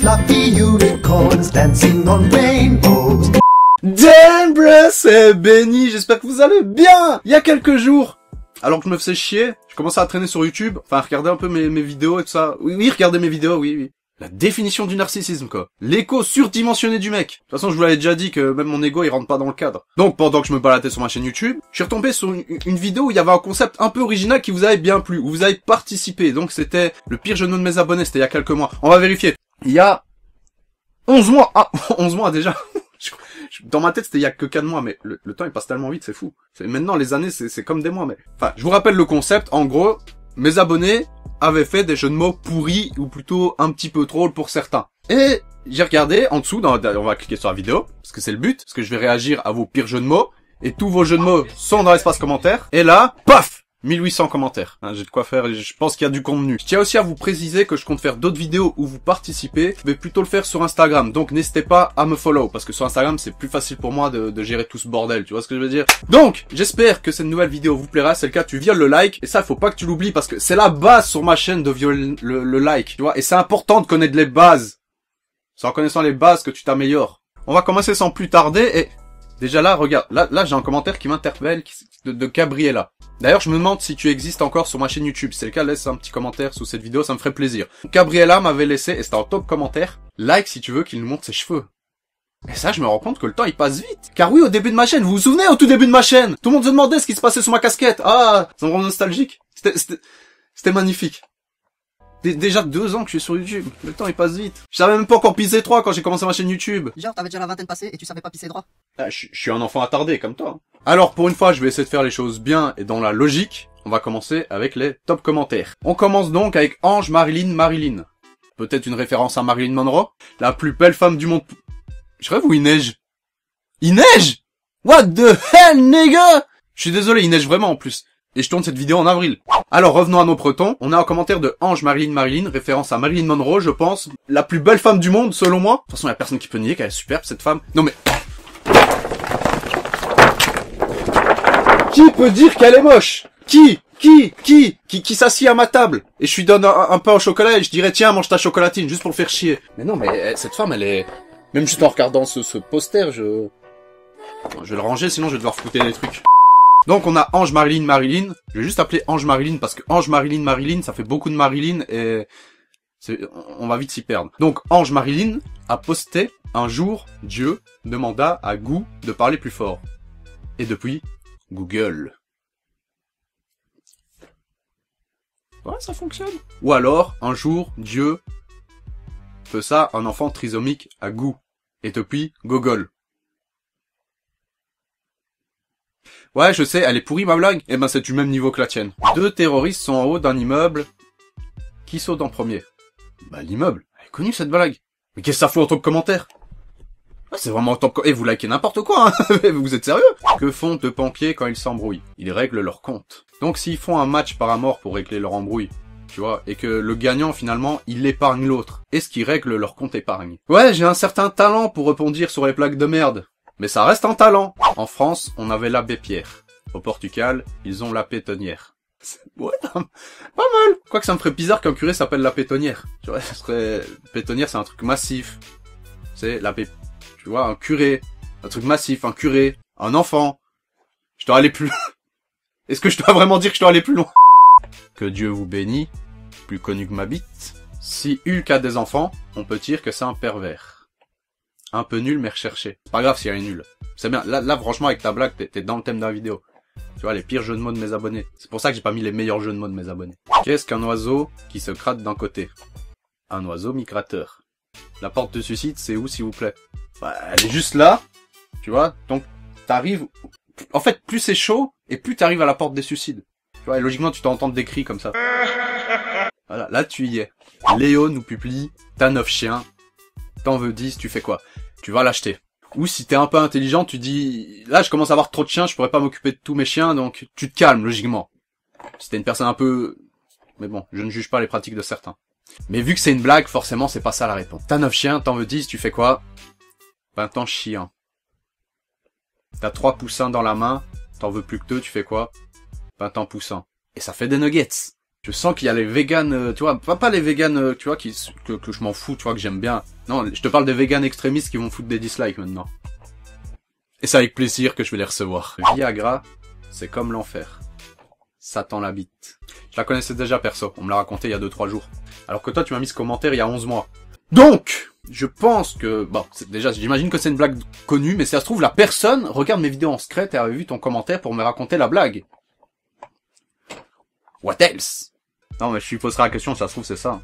fluffy unicorns dancing on rainbows. Damn bruh, c'est Benny, j'espère que vous allez bien. Il y a quelques jours, alors que je me faisais chier, je commençais à traîner sur YouTube, enfin à regarder un peu mes vidéos et tout ça. Oui, regardez mes vidéos, oui. La définition du narcissisme, quoi. L'écho surdimensionné du mec. De toute façon, je vous l'avais déjà dit que même mon ego, il rentre pas dans le cadre. Donc, pendant que je me baladais sur ma chaîne YouTube, je suis retombé sur une vidéo où il y avait un concept un peu original qui vous avait bien plu, où vous avez participé. Donc, c'était le pire jeu de mots de mes abonnés, c'était il y a quelques mois. On va vérifier. Il y a 11 mois. Ah, 11 mois déjà. Dans ma tête, c'était il y a que 4 mois, mais le temps, il passe tellement vite, c'est fou. Maintenant, les années, c'est comme des mois, mais... Enfin, je vous rappelle le concept. En gros, mes abonnés avaient fait des jeux de mots pourris, ou plutôt un petit peu trop pour certains. Et j'ai regardé en dessous, on va cliquer sur la vidéo, parce que c'est le but, parce que je vais réagir à vos pires jeux de mots, et tous vos jeux de mots sont dans l'espace commentaire. Et là, paf, 1800 commentaires. Hein, j'ai de quoi faire, je pense qu'il y a du contenu. Je tiens aussi à vous préciser que je compte faire d'autres vidéos où vous participez. Je vais plutôt le faire sur Instagram, donc n'hésitez pas à me follow, parce que sur Instagram, c'est plus facile pour moi de gérer tout ce bordel, tu vois ce que je veux dire? Donc, j'espère que cette nouvelle vidéo vous plaira. C'est le cas, tu violes le like, et ça, faut pas que tu l'oublies, parce que c'est la base sur ma chaîne de violer le like, tu vois, et c'est important de connaître les bases. C'est en connaissant les bases que tu t'améliores. On va commencer sans plus tarder, et... Déjà là, regarde, là j'ai un commentaire qui m'interpelle, de Gabriella. D'ailleurs, je me demande si tu existes encore sur ma chaîne YouTube. Si c'est le cas, laisse un petit commentaire sous cette vidéo, ça me ferait plaisir. Gabriella m'avait laissé, et c'était en top commentaire, like si tu veux qu'il nous montre ses cheveux. Et ça, je me rends compte que le temps, il passe vite. Car oui, au début de ma chaîne, vous vous souvenez, au tout début de ma chaîne, tout le monde se demandait ce qui se passait sur ma casquette. Ah, ça me rend nostalgique. C'était magnifique. Déjà 2 ans que je suis sur YouTube. Le temps il passe vite. Je savais même pas encore pisser 3 quand j'ai commencé ma chaîne YouTube. Genre t'avais déjà la vingtaine passée et tu savais pas pisser droit. Ah, je suis un enfant attardé comme toi. Alors pour une fois je vais essayer de faire les choses bien et dans la logique. On va commencer avec les top commentaires. On commence donc avec Ange Marilyn. Peut-être une référence à Marilyn Monroe. La plus belle femme du monde. Je rêve ou il neige? Il neige? What the hell nigga? Je suis désolé, il neige vraiment en plus. Et je tourne cette vidéo en avril. Alors revenons à nos protons. On a un commentaire de Ange Marilyn, référence à Marilyn Monroe, je pense. La plus belle femme du monde, selon moi. De toute façon, il y a personne qui peut nier qu'elle est superbe, cette femme. Non mais... Qui peut dire qu'elle est moche? Qui s'assied à ma table? Et je lui donne un pain au chocolat et je dirais, tiens, mange ta chocolatine, juste pour le faire chier. Mais non, mais cette femme, elle est... Même juste en regardant ce poster, je vais le ranger, sinon je vais devoir foutre des trucs. Donc on a Ange Marilyn. Je vais juste appeler Ange Marilyn parce que Ange Marilyn, ça fait beaucoup de Marilyn et on va vite s'y perdre. Donc Ange Marilyn a posté un jour, Dieu demanda à Gou de parler plus fort. Et depuis, Google. Ouais, ça fonctionne. Ou alors, un jour, Dieu fait ça un enfant trisomique à Gou. Et depuis, Google. Ouais, je sais, elle est pourrie ma blague. Eh ben c'est du même niveau que la tienne. 2 terroristes sont en haut d'un immeuble. Qui saute en premier? Bah l'immeuble. Elle est connue cette blague. Mais qu'est-ce que ça fout en top commentaire? Ah, c'est vraiment en top... Et vous likez n'importe quoi, hein. Vous êtes sérieux? Que font 2 pompiers quand ils s'embrouillent? Ils règlent leur compte. Donc s'ils font un match par amour pour régler leur embrouille, tu vois, et que le gagnant finalement, il épargne l'autre, est-ce qu'ils règlent leur compte épargne? Ouais, j'ai un certain talent pour rebondir sur les plaques de merde. Mais ça reste un talent. En France, on avait l'abbé Pierre. Au Portugal, ils ont la pétonnière. Ouais, pas mal. Quoique ça me ferait bizarre qu'un curé s'appelle la pétonnière. Tu vois, pétonnière, c'est un truc massif. C'est l'abbé, tu vois, un curé. Un truc massif, un curé. Un enfant. Je dois aller plus... Est-ce que je dois vraiment dire que je dois aller plus loin? Que Dieu vous bénisse, plus connu que ma bite. Si Hulk a des enfants, on peut dire que c'est un pervers. Un peu nul mais recherché. C'est pas grave si elle est nulle. C'est bien. Là franchement avec ta blague, t'es dans le thème de la vidéo. Tu vois, les pires jeux de mots de mes abonnés. C'est pour ça que j'ai pas mis les meilleurs jeux de mots de mes abonnés. Qu'est-ce qu'un oiseau qui se gratte d'un côté? Un oiseau migrateur. La porte de suicide, c'est où s'il vous plaît? Bah, elle est juste là. Tu vois, donc t'arrives... En fait, plus c'est chaud, et plus t'arrives à la porte des suicides. Tu vois, et logiquement tu t'entends des cris comme ça. Voilà, là tu y es. Léo nous publie, t'as 9 chiens. T'en veux 10, tu fais quoi? Tu vas l'acheter. Ou si t'es un peu intelligent, tu dis, là je commence à avoir trop de chiens, je pourrais pas m'occuper de tous mes chiens, donc tu te calmes logiquement. Si t'es une personne un peu... Mais bon, je ne juge pas les pratiques de certains. Mais vu que c'est une blague, forcément c'est pas ça la réponse. T'as 9 chiens, t'en veux 10, tu fais quoi? Ben t'en chies un. T'as 3 poussins dans la main, t'en veux plus que 2, tu fais quoi? Ben t'en pousses un. Et ça fait des nuggets. Je sens qu'il y a les véganes, tu vois, pas les véganes, tu vois, que je m'en fous, tu vois, que j'aime bien. Non, je te parle des véganes extrémistes qui vont foutre des dislikes maintenant. Et c'est avec plaisir que je vais les recevoir. Viagra, c'est comme l'enfer. Satan l'habite. Je la connaissais déjà perso, on me l'a raconté il y a 2-3 jours. Alors que toi, tu m'as mis ce commentaire il y a 11 mois. Donc, je pense que, bon, déjà, j'imagine que c'est une blague connue, mais si ça se trouve, la personne regarde mes vidéos en secret et a vu ton commentaire pour me raconter la blague. What else? Non, mais je lui poserai la question, si ça se trouve, c'est ça.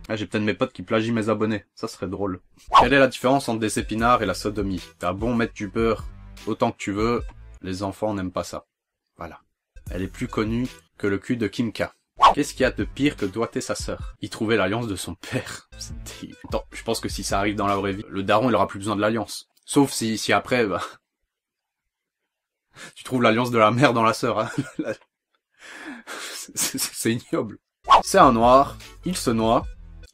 Ah, j'ai peut-être mes potes qui plagient mes abonnés. Ça serait drôle. Quelle est la différence entre des épinards et la sodomie? T'as bon mettre du beurre autant que tu veux, les enfants n'aiment pas ça. Voilà. Elle est plus connue que le cul de Kim K. Qu'est-ce qu'il y a de pire que doigter sa sœur? Y trouver l'alliance de son père. Attends, je pense que si ça arrive dans la vraie vie, le daron il aura plus besoin de l'alliance. Sauf si après, bah... tu trouves l'alliance de la mère dans la sœur, hein. C'est ignoble. C'est un noir, il se noie,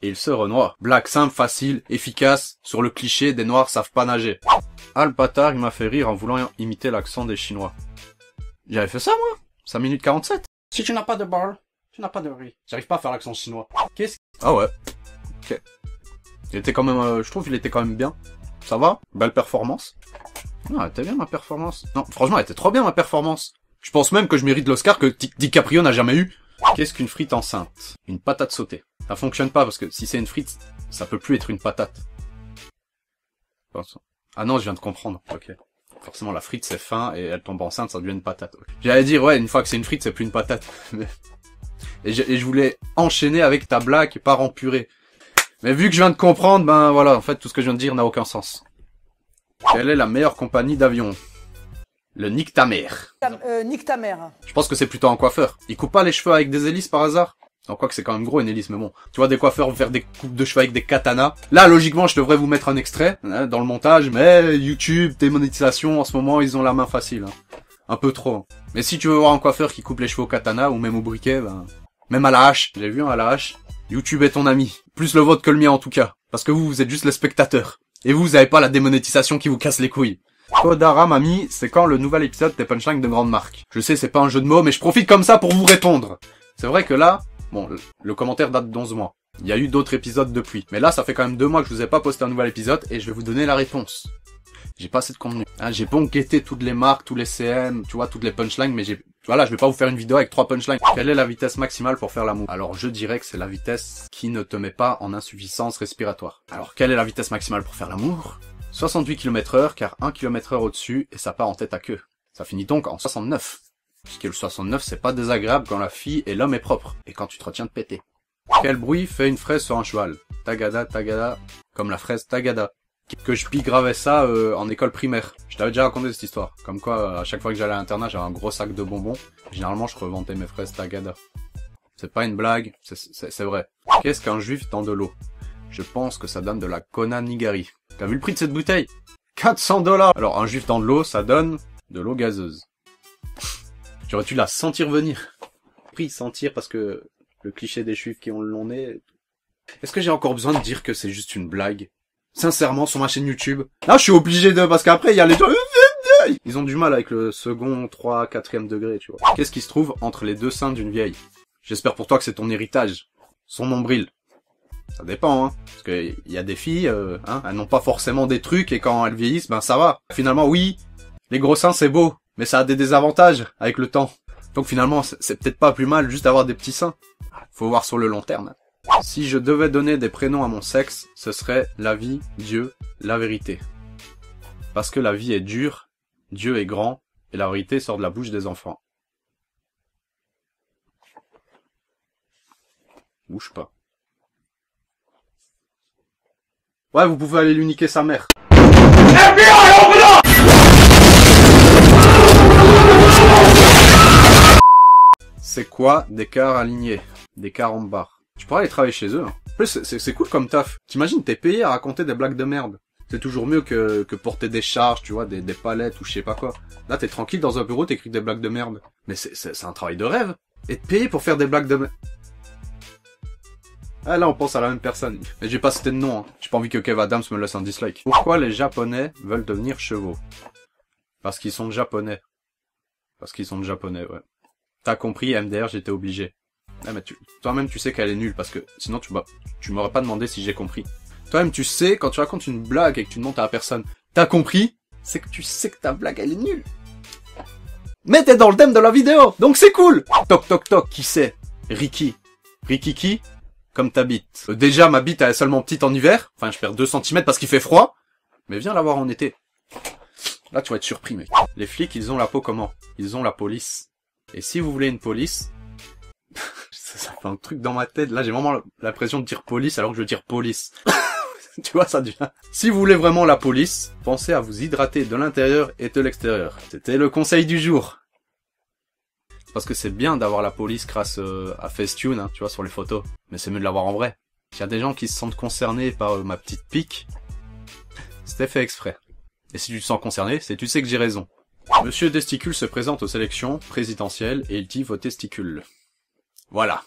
et il se renoie. Blague simple, facile, efficace, sur le cliché des noirs savent pas nager. Ah, le bâtard, il m'a fait rire en voulant imiter l'accent des Chinois. J'avais fait ça, moi 5 minutes 47. Si tu n'as pas de ball, tu n'as pas de riz. J'arrive pas à faire l'accent chinois. Ah ouais. Ok. Il était quand même, je trouve qu'il était quand même bien. Ça va? Belle performance. Non, elle était bien ma performance. Non, franchement, elle était trop bien ma performance. Je pense même que je mérite l'Oscar que DiCaprio n'a jamais eu. Qu'est-ce qu'une frite enceinte? Une patate sautée. Ça fonctionne pas parce que si c'est une frite, ça peut plus être une patate. Ah non, je viens de comprendre. Ok. Forcément, la frite c'est fin et elle tombe enceinte, ça devient une patate. Okay. J'allais dire, ouais, une fois que c'est une frite, c'est plus une patate. et je voulais enchaîner avec ta blague par en purée. Mais vu que je viens de comprendre, ben voilà, en fait, tout ce que je viens de dire n'a aucun sens. Quelle est la meilleure compagnie d'avion? Le nique ta mère. Nique ta mère. Je pense que c'est plutôt un coiffeur. Il coupe pas les cheveux avec des hélices par hasard? Non, quoi que c'est quand même gros une hélice, mais bon. Tu vois des coiffeurs faire des coupes de cheveux avec des katanas. Là, logiquement, je devrais vous mettre un extrait hein, dans le montage, mais YouTube, démonétisation, en ce moment, ils ont la main facile. Hein. Un peu trop. Hein. Mais si tu veux voir un coiffeur qui coupe les cheveux au katana ou même au briquet, ben, même à la hache, j'ai vu un à la hache. YouTube est ton ami. Plus le vôtre que le mien en tout cas. Parce que vous êtes juste les spectateurs. Et vous avez pas la démonétisation qui vous casse les couilles. Kodara Mami, c'est quand le nouvel épisode des punchlines de grande marque? Je sais, c'est pas un jeu de mots, mais je profite comme ça pour vous répondre. C'est vrai que là, bon, le commentaire date d'11 mois. Il y a eu d'autres épisodes depuis. Mais là, ça fait quand même 2 mois que je vous ai pas posté un nouvel épisode et je vais vous donner la réponse. J'ai pas assez de contenu. Hein, j'ai bon guetté toutes les marques, tous les CM, tu vois, toutes les punchlines, mais voilà, je vais pas vous faire une vidéo avec 3 punchlines. Quelle est la vitesse maximale pour faire l'amour? Alors, je dirais que c'est la vitesse qui ne te met pas en insuffisance respiratoire. Alors, quelle est la vitesse maximale pour faire l'amour? 68 km/h, car 1 km/h au-dessus, et ça part en tête à queue. Ça finit donc en 69. Puisque le 69, c'est pas désagréable quand la fille et l'homme est propre, et quand tu te retiens de péter. Quel bruit fait une fraise sur un cheval? Tagada, tagada, comme la fraise tagada. Que je bigravais ça en école primaire. Je t'avais déjà raconté cette histoire. Comme quoi, à chaque fois que j'allais à l'internat, j'avais un gros sac de bonbons. Généralement, je revendais mes fraises tagada. C'est pas une blague, c'est vrai. Qu'est-ce qu'un juif dans de l'eau? Je pense que ça donne de la Kona Nigari. T'as vu le prix de cette bouteille? 400 $. Alors, un juif dans de l'eau, ça donne de l'eau gazeuse. J'aurais dû la sentir venir. Prix sentir parce que le cliché des juifs qui ont le long nez. Est-ce que j'ai encore besoin de dire que c'est juste une blague? Sincèrement, sur ma chaîne YouTube. Là, je suis obligé de, parce qu'après, il y a les gens, ils ont du mal avec le second, 3, 4e degré, tu vois. Qu'est-ce qui se trouve entre les deux seins d'une vieille? J'espère pour toi que c'est ton héritage. Son nombril. Ça dépend, hein. Parce que il y a des filles, hein, elles n'ont pas forcément des trucs et quand elles vieillissent, ben ça va. Finalement, oui, les gros seins c'est beau, mais ça a des désavantages avec le temps. Donc finalement, c'est peut-être pas plus mal juste d'avoir des petits seins. Faut voir sur le long terme. Si je devais donner des prénoms à mon sexe, ce serait la vie, Dieu, la vérité. Parce que la vie est dure, Dieu est grand, et la vérité sort de la bouche des enfants. Bouge pas. Ouais, vous pouvez aller lui niquer sa mère. C'est quoi des cars alignés? Des carambars. Tu pourrais aller travailler chez eux. Hein. En plus, c'est cool comme taf. T'imagines, t'es payé à raconter des blagues de merde. C'est toujours mieux que porter des charges, tu vois, des palettes ou je sais pas quoi. Là, t'es tranquille dans un bureau, t'écris des blagues de merde. Mais c'est un travail de rêve. Être payé pour faire des blagues de merde. Ah là, on pense à la même personne. Mais j'ai pas cité de nom, hein. J'ai pas envie que Kev Adams me laisse un dislike. Pourquoi les Japonais veulent devenir chevaux? Parce qu'ils sont japonais. Parce qu'ils sont japonais, ouais. T'as compris, MDR, j'étais obligé. Ah, mais toi-même, tu sais qu'elle est nulle, parce que sinon, tu m'aurais pas demandé si j'ai compris. Toi-même, tu sais, quand tu racontes une blague et que tu demandes à la personne, t'as compris? C'est que tu sais que ta blague, elle est nulle. Mais t'es dans le thème de la vidéo, donc c'est cool! Toc toc toc, qui c'est? Ricky. Ricky qui? Comme ta bite. Déjà, ma bite, elle est seulement petite en hiver. Enfin, je perds 2 cm parce qu'il fait froid. Mais viens la voir en été. Là, tu vas être surpris, mec. Les flics, ils ont la peau comment? Ils ont la police. Et si vous voulez une police... ça fait un truc dans ma tête. Là, j'ai vraiment l'impression de dire police alors que je veux dire police. Tu vois, ça devient... Si vous voulez vraiment la police, pensez à vous hydrater de l'intérieur et de l'extérieur. C'était le conseil du jour. Parce que c'est bien d'avoir la police grâce à Facetune, hein, tu vois, sur les photos. Mais c'est mieux de l'avoir en vrai. Il y a des gens qui se sentent concernés par ma petite pique. C'était fait exprès. Et si tu te sens concerné, c'est tu sais que j'ai raison. Monsieur Testicule se présente aux élections présidentielles et il dit vos testicules. Voilà.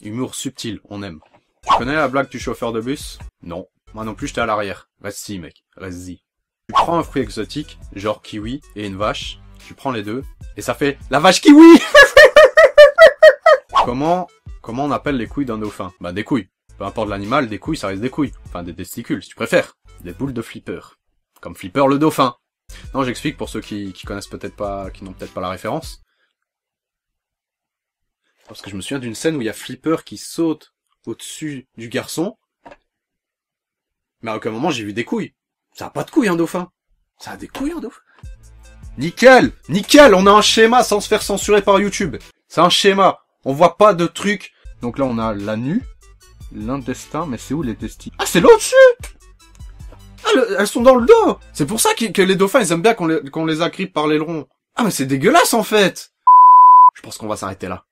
Humour subtil, on aime. Tu connais la blague du chauffeur de bus? Non. Moi non plus, j'étais à l'arrière. Reste-y, mec. Reste-y. Tu prends un fruit exotique, genre kiwi, et une vache. Tu prends les deux, et ça fait la vache kiwi. Comment on appelle les couilles d'un dauphin? Bah des couilles. Peu importe l'animal, des couilles, ça reste des couilles. Enfin, des testicules, si tu préfères. Des boules de Flipper. Comme Flipper le dauphin. Non, j'explique pour ceux qui connaissent peut-être pas, qui n'ont peut-être pas la référence. Parce que je me souviens d'une scène où il y a Flipper qui saute au-dessus du garçon. Mais à aucun moment j'ai vu des couilles. Ça a pas de couilles un dauphin. Ça a des couilles un dauphin. Nickel! Nickel! On a un schéma sans se faire censurer par YouTube. C'est un schéma. On voit pas de trucs. Donc là on a la nuit, l'intestin, mais c'est où les testicules? Ah, c'est là au-dessus! Ah, elles sont dans le dos! C'est pour ça que les dauphins ils aiment bien qu'on les agrippe par l'aileron. Ah, mais c'est dégueulasse en fait! Je pense qu'on va s'arrêter là.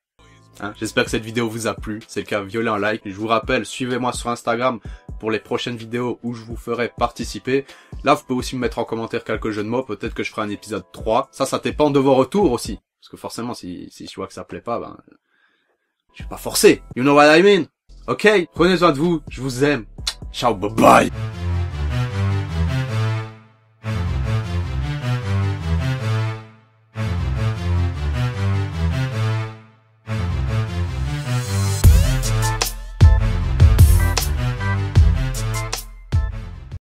Hein, j'espère que cette vidéo vous a plu. C'est le cas, violez un like. Je vous rappelle, suivez-moi sur Instagram pour les prochaines vidéos où je vous ferai participer. Là, vous pouvez aussi me mettre en commentaire quelques jeux de mots. Peut-être que je ferai un épisode 3. Ça dépend de vos retours aussi. Parce que forcément, si je vois que ça plaît pas, ben... je vais pas forcer. You know what I mean? Ok? Prenez soin de vous. Je vous aime. Ciao, bye bye!